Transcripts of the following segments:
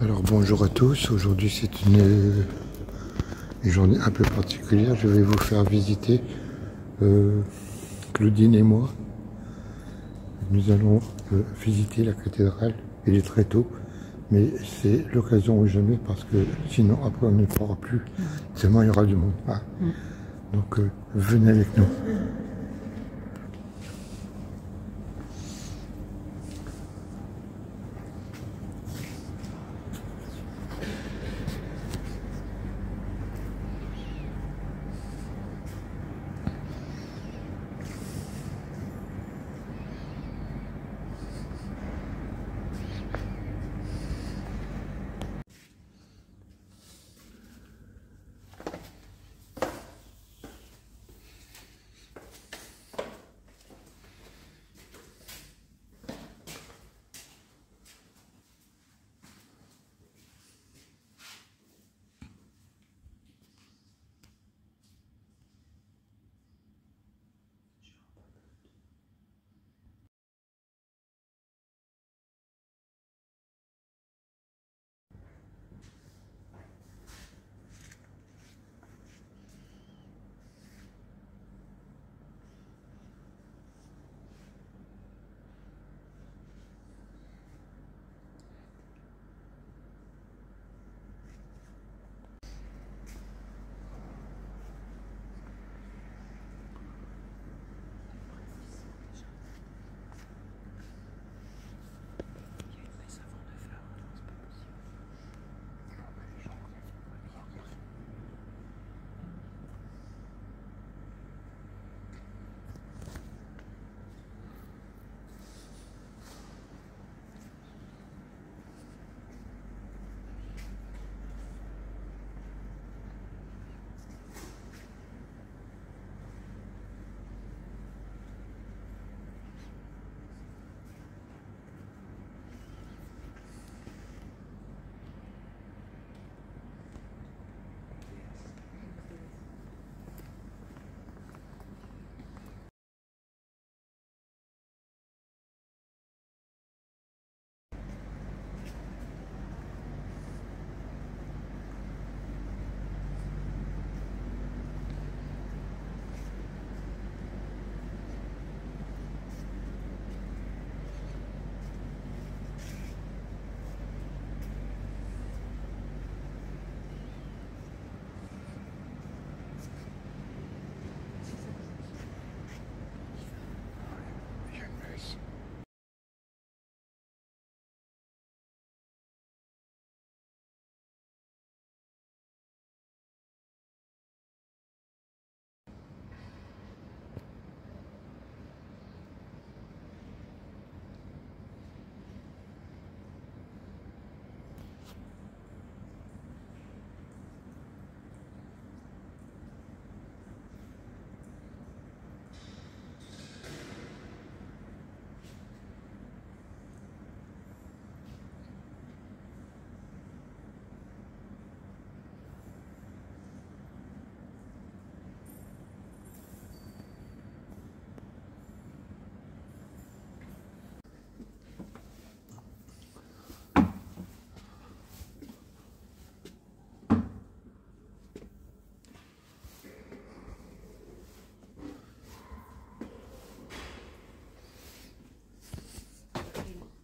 Alors bonjour à tous, aujourd'hui c'est une journée un peu particulière. Je vais vous faire visiter, Claudine et moi. Nous allons visiter la cathédrale. Il est très tôt, mais c'est l'occasion ou jamais parce que sinon après on ne pourra plus, tellement il y aura du monde. Ah. Donc venez avec nous.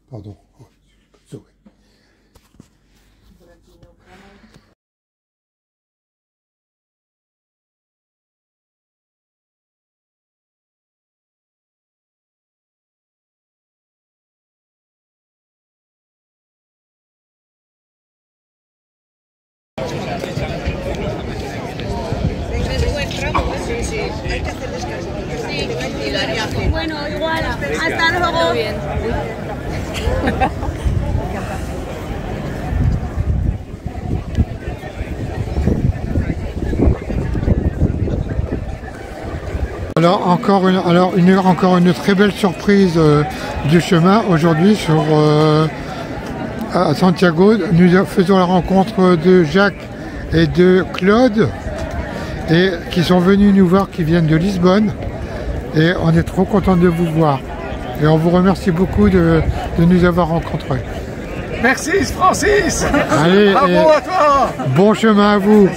Pardon. Oh, sorry. Hay que hacer descanso. Sí, bueno, igual. Hasta luego. Bien. Alors encore une très belle surprise du chemin aujourd'hui à Santiago. Nous faisons la rencontre de Jacques et de Claude et qui sont venus nous voir, qui viennent de Lisbonne, et on est trop content de vous voir et on vous remercie beaucoup de nous avoir rencontrés. Merci Francis. Allez, Bravo à toi. bon chemin à vous.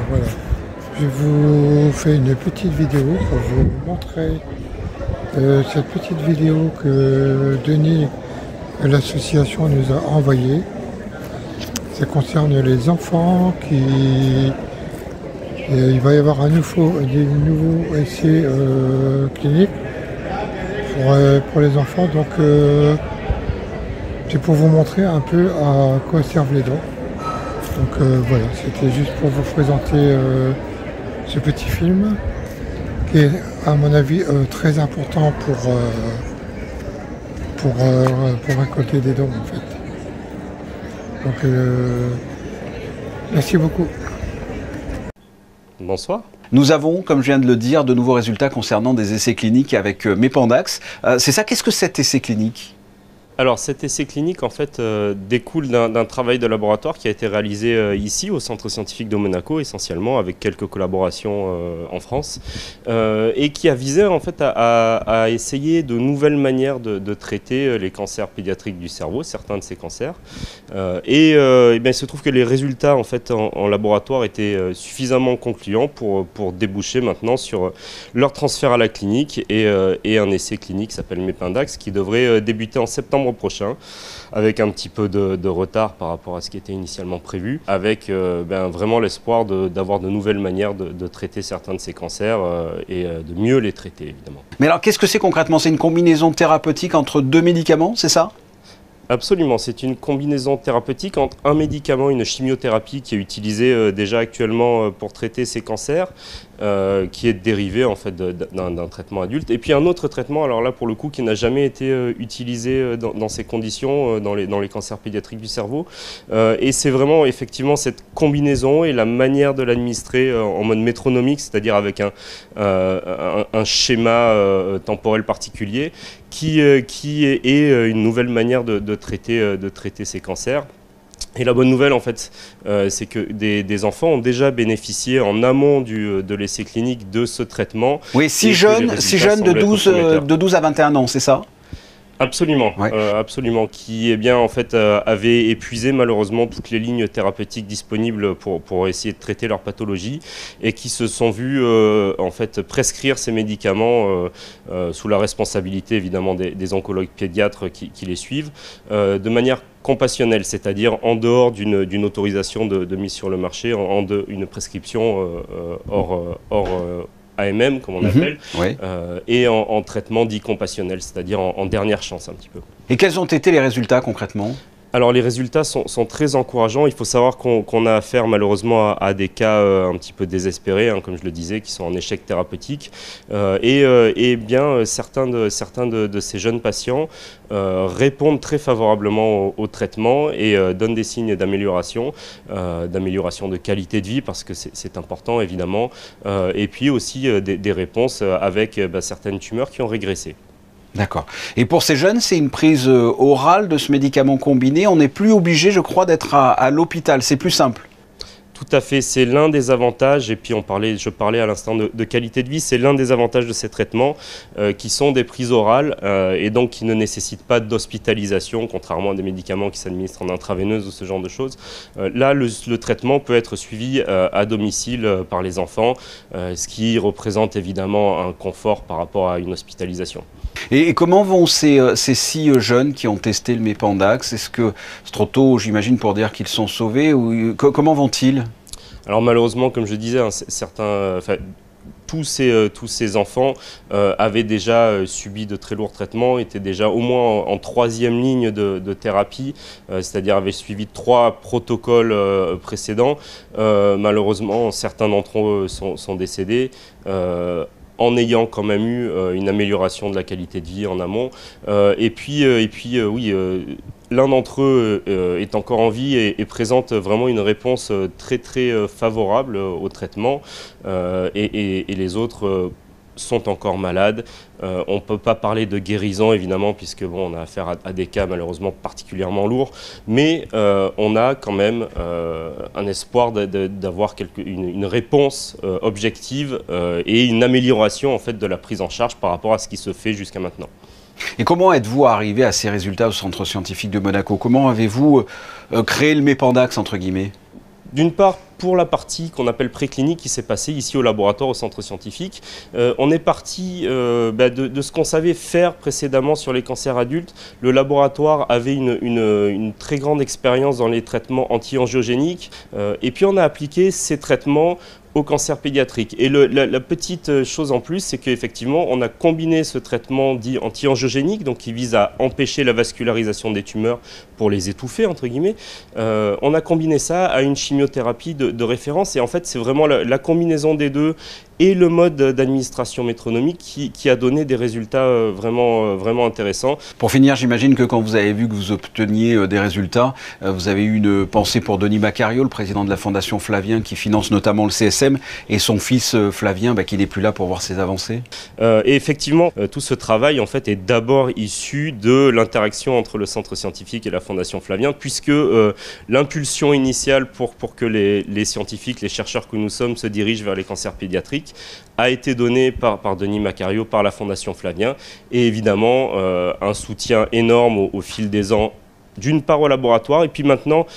Voilà, je vous fais une petite vidéo pour vous montrer cette petite vidéo que Denis, l'association, nous a envoyée. Ça concerne les enfants il va y avoir un nouveau essai clinique pour les enfants. Donc c'est pour vous montrer un peu à quoi servent les dents. Donc voilà, c'était juste pour vous présenter ce petit film qui est à mon avis très important pour récolter des dons en fait. Donc merci beaucoup. Bonsoir. Nous avons, comme je viens de le dire, de nouveaux résultats concernant des essais cliniques avec Mepandax. C'est ça, qu'est-ce que cet essai clinique ? Alors cet essai clinique en fait découle d'un travail de laboratoire qui a été réalisé ici au Centre scientifique de Monaco essentiellement avec quelques collaborations en France et qui a visé en fait à essayer de nouvelles manières de traiter les cancers pédiatriques du cerveau, certains de ces cancers et bien, il se trouve que les résultats en fait en laboratoire étaient suffisamment concluants pour déboucher maintenant sur leur transfert à la clinique et un essai clinique qui s'appelle Mepandax qui devrait débuter en septembre prochain, avec un petit peu de retard par rapport à ce qui était initialement prévu, avec vraiment l'espoir d'avoir de nouvelles manières de traiter certains de ces cancers et de mieux les traiter évidemment. Mais alors qu'est-ce que c'est concrètement? C'est une combinaison thérapeutique entre deux médicaments, c'est ça? Absolument, c'est une combinaison thérapeutique entre un médicament, une chimiothérapie qui est utilisée déjà actuellement pour traiter ces cancers, qui est dérivé en fait d'un traitement adulte, et puis un autre traitement, alors là pour le coup qui n'a jamais été utilisé dans ces conditions, dans les cancers pédiatriques du cerveau, et c'est vraiment effectivement cette combinaison et la manière de l'administrer en mode métronomique, c'est-à-dire avec un schéma temporel particulier, qui est une nouvelle manière de traiter ces cancers. Et la bonne nouvelle, en fait, c'est que des enfants ont déjà bénéficié en amont de l'essai clinique de ce traitement. Oui, 6 jeunes de 12 à 21 ans, c'est ça? Absolument, ouais. Absolument, qui en fait, avaient épuisé malheureusement toutes les lignes thérapeutiques disponibles pour essayer de traiter leur pathologie et qui se sont vus en fait, prescrire ces médicaments sous la responsabilité évidemment des oncologues pédiatres qui les suivent, de manière compassionnelle, c'est-à-dire en dehors d'une autorisation de mise sur le marché, une prescription hors AMM, comme on appelle, oui. Et en traitement dit compassionnel, c'est-à-dire en dernière chance un petit peu. Et quels ont été les résultats concrètement ? Alors les résultats sont très encourageants. Il faut savoir qu'on a affaire malheureusement à des cas un petit peu désespérés, hein, comme je le disais, qui sont en échec thérapeutique. Et bien certains de ces jeunes patients répondent très favorablement au traitement et donnent des signes d'amélioration de qualité de vie, parce que c'est important évidemment. Et puis aussi des réponses avec certaines tumeurs qui ont régressé. D'accord. Et pour ces jeunes, c'est une prise orale de ce médicament combiné. On n'est plus obligé, je crois, d'être à l'hôpital. C'est plus simple. Tout à fait, c'est l'un des avantages, et puis je parlais à l'instant de qualité de vie, c'est l'un des avantages de ces traitements qui sont des prises orales et donc qui ne nécessitent pas d'hospitalisation, contrairement à des médicaments qui s'administrent en intraveineuse ou ce genre de choses. Là, le traitement peut être suivi à domicile par les enfants, ce qui représente évidemment un confort par rapport à une hospitalisation. Et comment vont ces 6 jeunes qui ont testé le Mépandax? Est-ce que c'est trop tôt, j'imagine, pour dire qu'ils sont sauvés ou comment vont-ils? Alors malheureusement, comme je disais, tous ces enfants avaient déjà subi de très lourds traitements, étaient déjà au moins en 3e ligne de thérapie, c'est-à-dire avaient suivi 3 protocoles précédents. Malheureusement, certains d'entre eux sont décédés. En ayant quand même eu une amélioration de la qualité de vie en amont. Oui, l'un d'entre eux est encore en vie et présente vraiment une réponse très favorable au traitement et les autres sont encore malades. On ne peut pas parler de guérison évidemment puisque bon, on a affaire à des cas malheureusement particulièrement lourds, mais on a quand même un espoir d'avoir une réponse objective et une amélioration en fait, de la prise en charge par rapport à ce qui se fait jusqu'à maintenant. Et comment êtes-vous arrivé à ces résultats au Centre scientifique de Monaco? Comment avez-vous créé le Mépandax entre guillemets? D'une part, pour la partie qu'on appelle préclinique qui s'est passée ici au laboratoire, au centre scientifique, on est parti de ce qu'on savait faire précédemment sur les cancers adultes. Le laboratoire avait une très grande expérience dans les traitements anti-angiogéniques et puis on a appliqué ces traitements au cancer pédiatrique. Et la petite chose en plus, c'est qu'effectivement, on a combiné ce traitement dit anti-angiogénique, donc qui vise à empêcher la vascularisation des tumeurs pour les étouffer, entre guillemets. On a combiné ça à une chimiothérapie de référence. Et en fait, c'est vraiment la combinaison des deux et le mode d'administration métronomique qui a donné des résultats vraiment intéressants. Pour finir, j'imagine que quand vous avez vu que vous obteniez des résultats, vous avez eu une pensée pour Denis Macariot, le président de la Fondation Flavien, qui finance notamment le CSM, et son fils Flavien, qui n'est plus là pour voir ses avancées. Et effectivement, tout ce travail en fait, est d'abord issu de l'interaction entre le centre scientifique et la Fondation Flavien, puisque l'impulsion initiale pour que les scientifiques, les chercheurs que nous sommes se dirigent vers les cancers pédiatriques a été donnée par Denis Macariot, par la Fondation Flavien, et évidemment un soutien énorme au fil des ans, d'une part au laboratoire et puis maintenant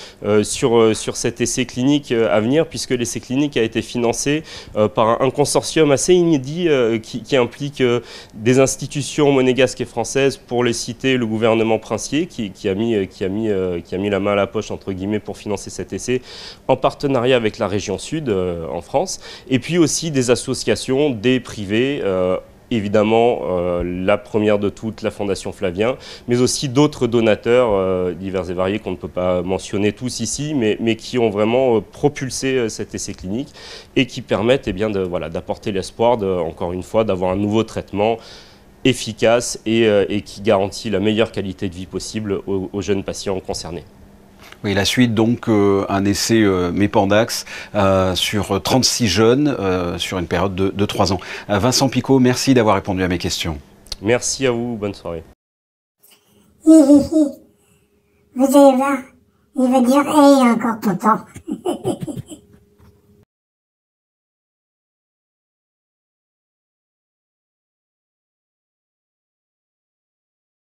sur cet essai clinique à venir, puisque l'essai clinique a été financé par un consortium assez inédit qui implique des institutions monégasques et françaises, pour les citer le gouvernement princier qui a mis la main à la poche entre guillemets pour financer cet essai en partenariat avec la région Sud en France, et puis aussi des associations, des privés, évidemment, la première de toutes, la Fondation Flavien, mais aussi d'autres donateurs divers et variés qu'on ne peut pas mentionner tous ici, mais qui ont vraiment propulsé cet essai clinique et qui permettent d'apporter l'espoir, encore une fois, d'avoir un nouveau traitement efficace et qui garantit la meilleure qualité de vie possible aux jeunes patients concernés. Oui, la suite, donc, un essai Mépandax sur 36 jeunes sur une période de 3 ans. Vincent Picot, merci d'avoir répondu à mes questions. Merci à vous, bonne soirée. Vous allez voir, il va dire « Hey, encore ton temps ».